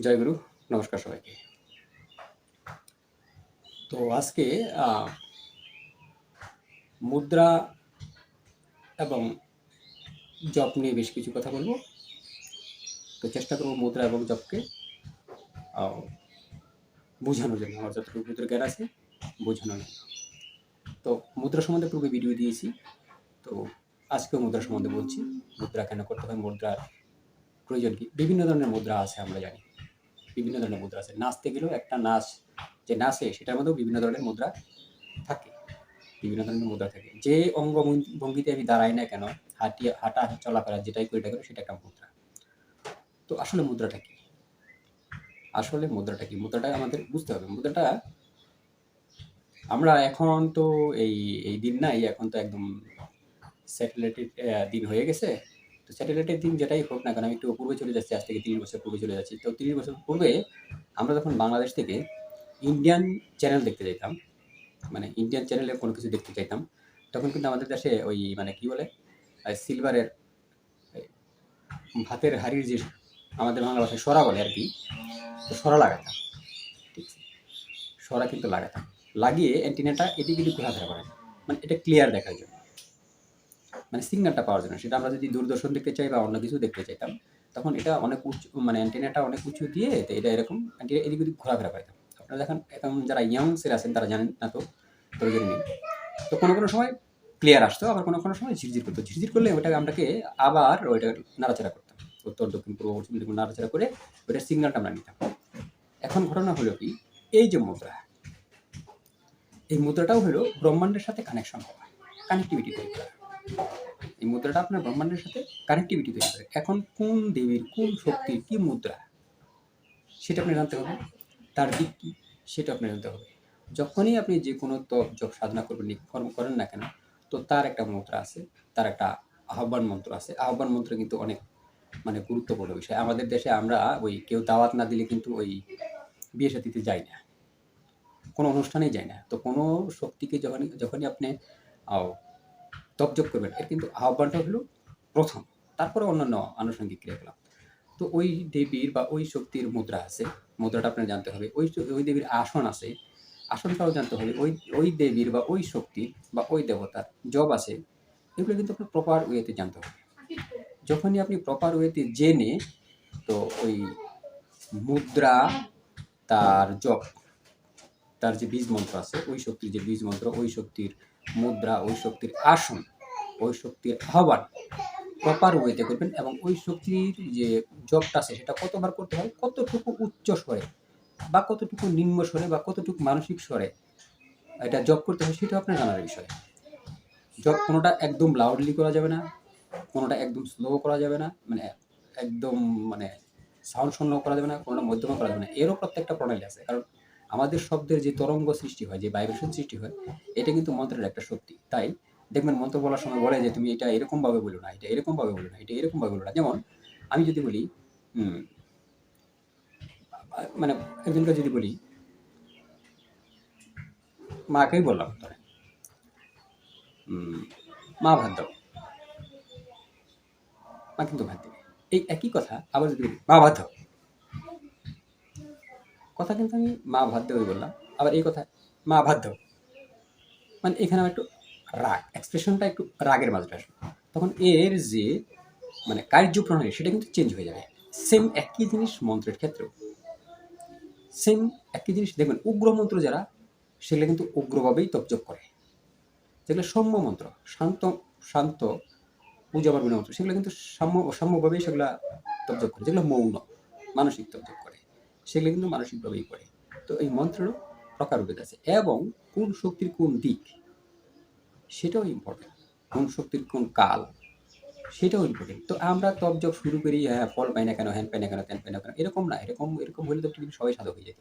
জয়গুরু, নমস্কার সবাইকে। তো আজকে মুদ্রা এবং জপ নিয়ে বেশ কিছু কথা বলবো। তো চেষ্টা করবো মুদ্রা এবং জপকে বোঝানোর জন্য, আমার যতটুকু মুদ্রা জ্ঞান আছে বোঝানোর জন্য। তো মুদ্রা সম্বন্ধে পূর্বে ভিডিও দিয়েছি, তো আজকেও মুদ্রা সম্বন্ধে বলছি। মুদ্রা কেন করতে হয়, মুদ্রার প্রয়োজন কি। বিভিন্ন ধরনের মুদ্রা আছে, আমরা জানি বিভিন্ন ধরনের মুদ্রা আছে। নাচতে গেলেও একটা নাচ যে নাচে সেটার মধ্যেও বিভিন্ন ধরনের মুদ্রা থাকে, বিভিন্ন ধরনের মুদ্রা থাকে। যে অঙ্গ ভঙ্গিতে আমি দাঁড়াই না কেন, হাঁটা চলাফেরা যেটাই করি না কেন, সেটা একটা মুদ্রা। তো আসলে মুদ্রাটা কি, মুদ্রাটা আমাদের বুঝতে হবে। মুদ্রাটা আমরা এখন তো এই এই দিন নাই, এখন তো একদম স্যাটেলাইটের দিন হয়ে গেছে। তো স্যাটেলাইটের দিন যেটাই হোক না কেন, আমি একটু পূর্বে চলে যাচ্ছি, আজ থেকে 30 বছর পূর্বে চলে যাচ্ছি। তো 30 বছর পূর্বে আমরা যখন বাংলাদেশ থেকে ইন্ডিয়ান চ্যানেল দেখতে যেতাম, মানে ইন্ডিয়ান চ্যানেলে কোনো কিছু দেখতে চাইতাম, তখন কিন্তু আমাদের দেশে ওই মানে কি বলে সিলভারের ভাতের হাঁড়ির যে আমাদের বাংলা ভাষায় সরা বলে আর কি, তো সরা লাগাতাম। ঠিক আছে, সরা কিন্তু লাগাতাম, লাগিয়ে অ্যান্টিনাটা এদিকে এদিকে ঘোরাফেরা করে, মানে এটা ক্লিয়ার দেখার জন্য, মানে সিগন্যালটা পাওয়ার জন্য। সেটা আমরা যদি দূরদর্শন দেখতে চাই বা অন্য কিছু দেখতে চাইতাম, তখন এটা অনেক উঁচু, মানে অ্যান্টিনাটা অনেক উঁচু দিয়ে এটা এরকম অ্যান্টিনা এদিক ওদিক ঘোরাফেরা পাইতাম। আপনারা দেখেন এখন যারা ইয়াং ছেলে আছেন তারা জানেন না, তো প্রয়োজন নেই। তো কোনো সময় ক্লিয়ার আসতো, আবার কোনো সময় ঝিরঝির করতো। ঝিরঝির করলে ওইটাকে আমরাকে আবার ওইটা নাড়াচাড়া করতাম, উত্তর দক্ষিণ পূর্ব পশ্চিম দিকে নাড়াচাড়া করে ওইটার সিগন্যালটা আমরা নিতাম। এখন ঘটনা হলো কি, এই যে মুদ্রা, এই মুদ্রাটাও হলো ব্রহ্মাণ্ডের সাথে কানেকশন হওয়া, কানেক্টিভিটি তৈরি করা। এই মুদ্রাটা আপনার ব্রহ্মাণ্ডের সাথে কানেক্টিভিটি তৈরি করে। এখন কোন দেবীর কোন শক্তির কি মুদ্রা, সেটা আপনি জানতে হবে। তার দিক কী, সেটা আপনি জানতে হবে। যখনই আপনি যে কোনো জপ সাধনা করবেন, কর্ম করেন না কেন, তো তার একটা মুদ্রা আছে, তার একটা আহ্বান মন্ত্র আছে। আহ্বান মন্ত্র কিন্তু অনেক মানে গুরুত্বপূর্ণ বিষয়। আমাদের দেশে আমরা ওই কেউ দাওয়াত না দিলে কিন্তু ওই বিয়ে সাথীতে যাই না, কোনো অনুষ্ঠানেই যাই না। তো কোনো শক্তিকে যখনই আপনি তপজপ করবেন, এর কিন্তু আহ্বানটা হলো প্রথম, তারপরে অন্যান্য আনুষঙ্গিক ক্রিয়াকলাপ। তো ওই দেবীর বা ওই শক্তির মুদ্রা আছে, মুদ্রাটা আপনার জানতে হবে। ওই দেবীর আসন আছে, আসনটাও জানতে হবে। ওই দেবীর বা ওই শক্তির বা ওই দেবতার জব আছে, এগুলো কিন্তু আপনার প্রপার ওয়েতে জানতে হবে। যখনই আপনি প্রপার ওয়েতে জেনে, তো ওই মুদ্রা, তার জপ, তার যে বীজ মন্ত্র আছে, ওই শক্তির যে বীজ মন্ত্র, ওই শক্তির মুদ্রা, ওই শক্তির আসন, ওই শক্তির আহ্বান প্রপার ওয়েতে করবেন। এবং ওই শক্তির যে জবটা আছে সেটা কতবার করতে হয়, কতটুকু উচ্চ স্বরে বা কতটুকু নিম্ন স্বরে বা কতটুকু মানসিক স্বরে এটা জব করতে হয়, সেটা আপনার জানার বিষয়। জব কোনোটা একদম লাউডলি করা যাবে না, কোনোটা একদম স্লো করা যাবে না, মানে একদম মানে সাউন্ড শূন্য করা যাবে না, কোনোটা মধ্যমা করা যাবে না। এরও প্রত্যেকটা প্রণালী আছে। কারণ আমাদের শব্দের যে তরঙ্গ সৃষ্টি হয়, যে ভাইব্রেশন সৃষ্টি হয়, এটা কিন্তু মন্ত্রের একটা শক্তি। তাই দেখবেন মন্ত্র বলার সময় বলে যে তুমি এটা এরকমভাবে বলো না, এটা এরকমভাবে বলো না, এটা এরকমভাবে বলো না। যেমন আমি যদি বলি মানে একজনকে যদি বলি, মাকেই বললাম ধরেন মা ভাত দাও, মা কিন্তু ভাত দেবে। এই একই কথা আবার যদি বলি মা ভাত দাও, কথা কিন্তু আমি মা ভাত দেবই বললাম, আবার এই কথা মা ভাত দাও, মানে এখানে আমার একটু রাগ, এক্সপ্রেশনটা একটু রাগের মাঝে আসবে। তখন এর যে মানে কার্যপ্রণালী সেটা কিন্তু চেঞ্জ হয়ে যাবে। সেম একই জিনিস মন্ত্রের ক্ষেত্রেও, সেম একই জিনিস দেখবেন। উগ্র মন্ত্র যারা, সেগুলো কিন্তু উগ্রভাবেই তপজপ করে। যেগুলো সৌম্য মন্ত্র, শান্ত শান্ত পূজা পার্বণ মন্ত্র, সেগুলো কিন্তু সাম্যভাবেই সেগুলো তপজপ করে। যেগুলো মৌন মানসিক তপজপ করে, সেগুলো কিন্তু মানসিকভাবেই করে। তো এই মন্ত্রেরও প্রকারভেদ আছে, এবং কোন শক্তির কোন দিক সেটাও ইম্পর্টেন্ট, কোন শক্তির কোন কাল সেটাও ইম্পর্টেন্ট। তো আমরা তপজপ শুরু করি, হ্যাঁ ফল পাই না কেন, হ্যান পাই না কেন, ত্যান পাই না কেন, এরকম না। এরকম হলে তো পৃথিবীর সবাই সাধক হয়ে যেত,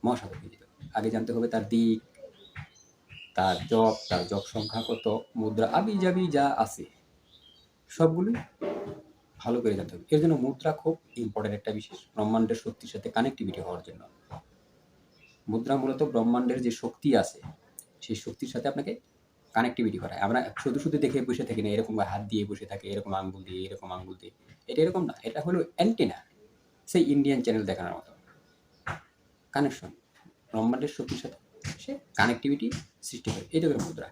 মহাসাধক হয়ে যেত। আগে জানতে হবে তার দিক, তার জপ সংখ্যা কত, মুদ্রা আবি যাবি যা আছে সবগুলোই ভালো করে জানতে হবে। এর জন্য মুদ্রা খুব ইম্পর্টেন্ট একটা বিশেষ, ব্রহ্মাণ্ডের শক্তির সাথে কানেক্টিভিটি হওয়ার জন্য। মুদ্রা মূলত ব্রহ্মাণ্ডের যে শক্তি আছে, সেই শক্তির সাথে আপনাকে কানেক্টিভিটি করায়। আমরা শুধু দেখে বসে থাকি না, এরকম হাত দিয়ে বসে থাকে, এরকম আঙ্গুল দিয়ে, এরকম আঙ্গুল দিয়ে, এটা এরকম না। এটা হলো অ্যান্টেনা, সেই ইন্ডিয়ান চ্যানেল দেখানোর মতো কানেকশন, ব্রহ্মাণ্ডের শক্তির সাথে সে কানেক্টিভিটি সৃষ্টি করে, এইটা করে মুদ্রা।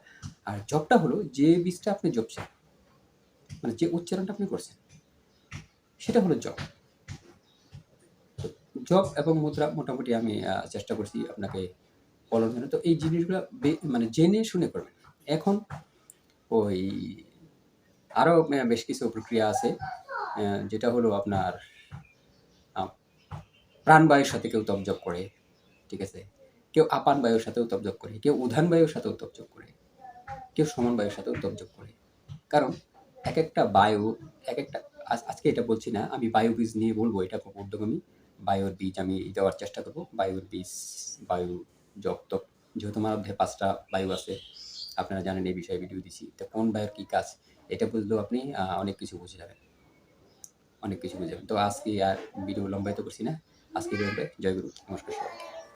আর জবটা হলো যে বীজটা আপনি জপছেন, মানে যে উচ্চারণটা আপনি করছেন, সেটা হলো জব। জব এবং মুদ্রা মোটামুটি আমি চেষ্টা করছি আপনাকে বলার জন্য। তো এই জিনিসগুলো মানে জেনে শুনে করবেন। এখন ওই আরও বেশ কিছু প্রক্রিয়া আছে, যেটা হলো আপনার প্রাণবায়ুর সাথে কেউ তপজপ করে, ঠিক আছে? কেউ আপান বায়ুর সাথেও তপজপ করে, কেউ উধান বায়ুর সাথেও তপজপ করে, কেউ সমান বায়ুর সাথেও তপজপ করে। কারণ এক একটা বায়ু, এক একটা আজকে এটা বলছি না, আমি বায়ু বীজ নিয়ে বলবো, এটা খুব ঊর্ধ্বগামী। বায়ুর বীজ আমি দেওয়ার চেষ্টা করব। বায়ুর বীজ, বায়ু জপ তপ, যেহেতু আমার মধ্যে 5টা বায়ু আছে, আপনারা জানেন এই বিষয়ে ভিডিও দিছি। তো কোন বায়ুর কী কাজ, এটা বুঝলেও আপনি অনেক কিছু বুঝে যাবেন, অনেক কিছু বুঝে যাবেন। তো আজকে আর ভিডিও লম্বায়িত করছি না, আজকে পর্যন্ত। জয় গুরু, নমস্কার সবাইকে।